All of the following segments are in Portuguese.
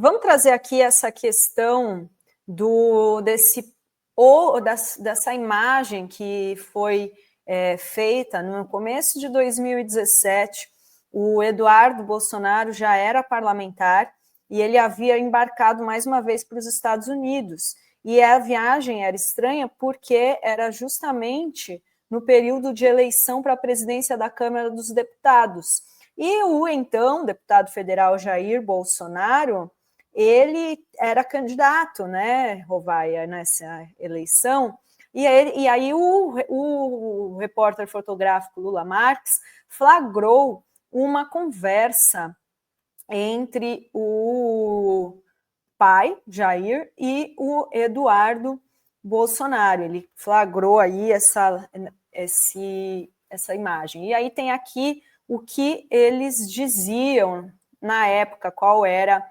Vamos trazer aqui essa questão dessa imagem que foi feita no começo de 2017. O Eduardo Bolsonaro já era parlamentar e ele havia embarcado mais uma vez para os Estados Unidos. E a viagem era estranha porque era justamente no período de eleição para a presidência da Câmara dos Deputados. E o então deputado federal Jair Bolsonaro, ele era candidato, né, Rovaia, nessa eleição, e aí o repórter fotográfico Lula Marques flagrou uma conversa entre o pai, Jair, e o Eduardo Bolsonaro. Ele flagrou aí essa imagem. E aí tem aqui o que eles diziam na época, qual era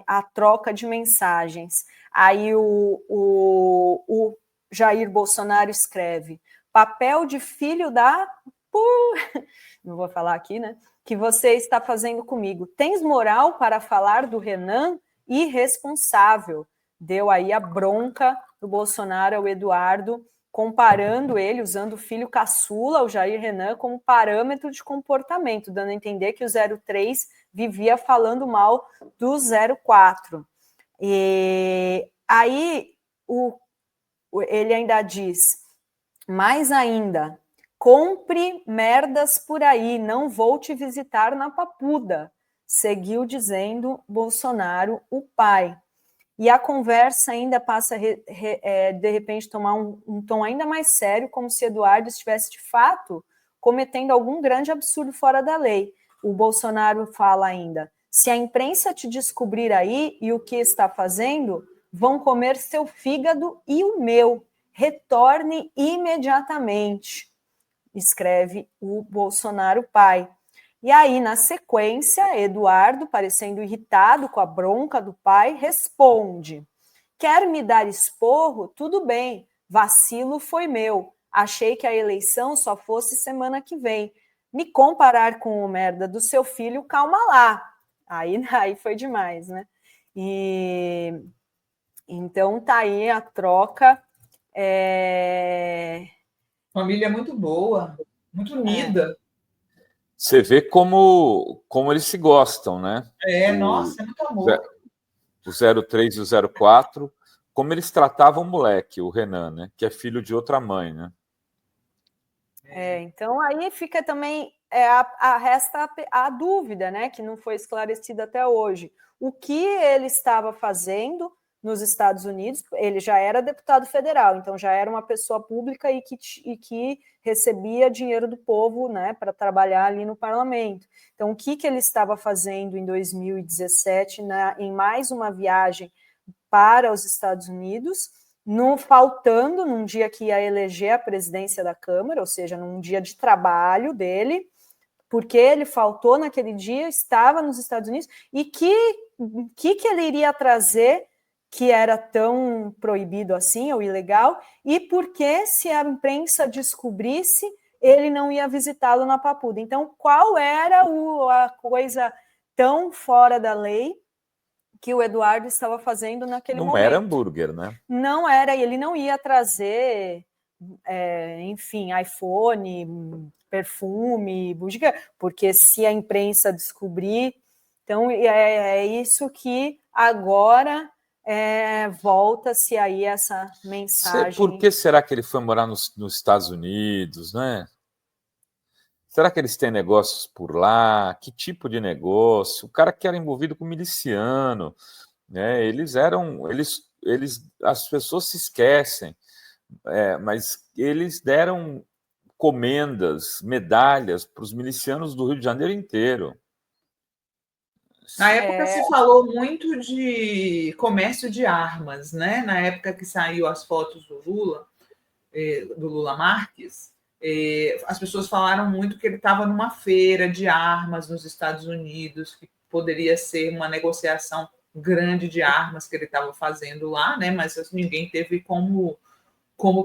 a troca de mensagens. Aí o Jair Bolsonaro escreve: papel de filho da... não vou falar aqui, né? Que você está fazendo comigo. Tens moral para falar do Renan? Irresponsável. Deu aí a bronca do Bolsonaro ao Eduardo, comparando ele, usando o filho caçula, o Jair Renan, como parâmetro de comportamento, dando a entender que o 03 vivia falando mal do 04. E aí ele ainda diz, mais ainda, compre merdas por aí, não vou te visitar na Papuda, seguiu dizendo Bolsonaro, o pai. E a conversa ainda passa a, de repente, tomar um tom ainda mais sério, como se Eduardo estivesse, de fato, cometendo algum grande absurdo fora da lei. O Bolsonaro fala ainda, se a imprensa te descobrir aí e o que está fazendo, vão comer seu fígado e o meu. Retorne imediatamente, escreve o Bolsonaro pai. E aí, na sequência, Eduardo, parecendo irritado com a bronca do pai, responde: quer me dar esporro? Tudo bem, vacilo foi meu. Achei que a eleição só fosse semana que vem. Me comparar com o merda do seu filho, calma lá. Aí foi demais, né? E então tá aí a troca. Família muito boa, muito unida. Você vê como eles se gostam, né? Nossa, é muito amor. O 03 e o 04, como eles tratavam o moleque, o Renan, né? Que é filho de outra mãe, né? Então aí fica também resta a dúvida, né? Que não foi esclarecida até hoje. O que ele estava fazendo nos Estados Unidos? Ele já era deputado federal, então já era uma pessoa pública e que recebia dinheiro do povo, né, para trabalhar ali no parlamento. Então, o que ele estava fazendo em 2017 em mais uma viagem para os Estados Unidos, faltando num dia que ia eleger a presidência da Câmara, ou seja, num dia de trabalho dele, porque ele faltou naquele dia, estava nos Estados Unidos, e que ele iria trazer que era tão proibido assim, ou ilegal, e porque se a imprensa descobrisse, ele não ia visitá-lo na Papuda. Então, qual era a coisa tão fora da lei que o Eduardo estava fazendo naquele momento? Não era hambúrguer, né? Não era, e ele não ia trazer, enfim, iPhone, perfume, bugiganga, porque se a imprensa descobrir, então é isso que agora volta-se aí essa mensagem. Por que será que ele foi morar nos Estados Unidos, né? Será que eles têm negócios por lá? Que tipo de negócio? O cara que era envolvido com miliciano, né? As pessoas se esquecem, mas eles deram comendas, medalhas para os milicianos do Rio de Janeiro inteiro. Na época se falou muito de comércio de armas, né? Na época que saiu as fotos do Lula Marques, as pessoas falaram muito que ele estava numa feira de armas nos Estados Unidos, que poderia ser uma negociação grande de armas que ele estava fazendo lá, né? Mas ninguém teve como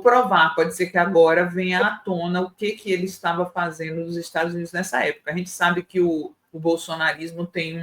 provar. Pode ser que agora venha à tona o que ele estava fazendo nos Estados Unidos nessa época. A gente sabe que o bolsonarismo tem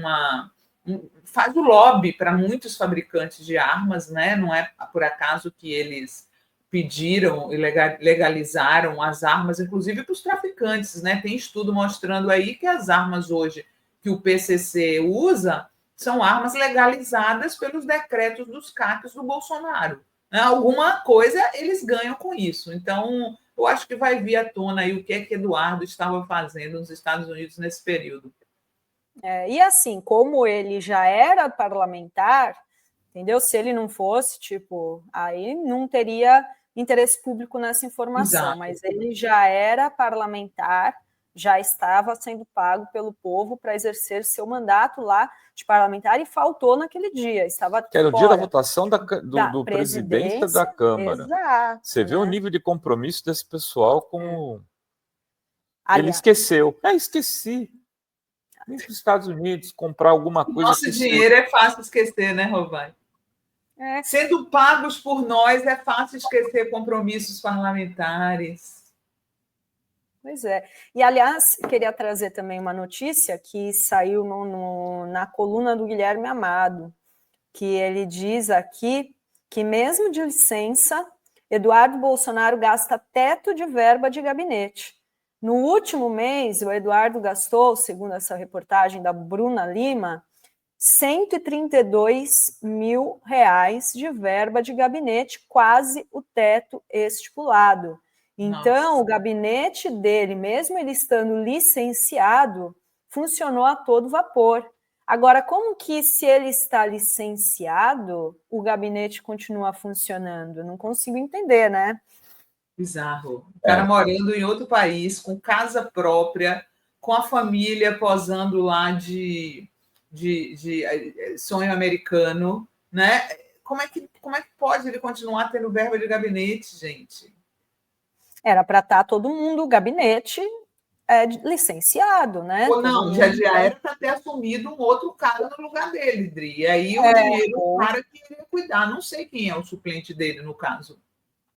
faz o lobby para muitos fabricantes de armas, né? Não é por acaso que eles pediram e legalizaram as armas, inclusive para os traficantes, né? Tem estudo mostrando aí que as armas hoje que o PCC usa são armas legalizadas pelos decretos dos CACs do Bolsonaro. Alguma coisa eles ganham com isso. Então, eu acho que vai vir à tona aí o que é que Eduardo estava fazendo nos Estados Unidos nesse período. E assim, como ele já era parlamentar, entendeu? Se ele não fosse, tipo, aí não teria interesse público nessa informação, Exato. Mas ele já era parlamentar, já estava sendo pago pelo povo para exercer seu mandato lá de parlamentar e faltou naquele dia, estava que era o dia da votação do presidente da Câmara. Exato, Você vê o nível de compromisso desse pessoal com... Ele esqueceu. Esqueci. Ir para os Estados Unidos, comprar alguma coisa... Nosso dinheiro é fácil esquecer, né, Rovai? Sendo pagos por nós, é fácil esquecer compromissos parlamentares. Pois é. E, aliás, queria trazer também uma notícia que saiu na coluna do Guilherme Amado, que ele diz aqui que, mesmo de licença, Eduardo Bolsonaro gasta teto de verba de gabinete. No último mês, o Eduardo gastou, segundo essa reportagem da Bruna Lima, R$132 mil de verba de gabinete, quase o teto estipulado. Então, Nossa. O gabinete dele, mesmo ele estando licenciado, funcionou a todo vapor. Agora, como que, se ele está licenciado, o gabinete continua funcionando? Não consigo entender, né? Bizarro. O cara morando em outro país, com casa própria, com a família posando lá de sonho americano, né? Como é que pode ele continuar tendo verba de gabinete, gente? Era para estar todo mundo, o gabinete licenciado, né? Ou não, já era para ter assumido um outro cara no lugar dele, Dri. E aí o dinheiro, o cara que iria cuidar. Não sei quem é o suplente dele, no caso.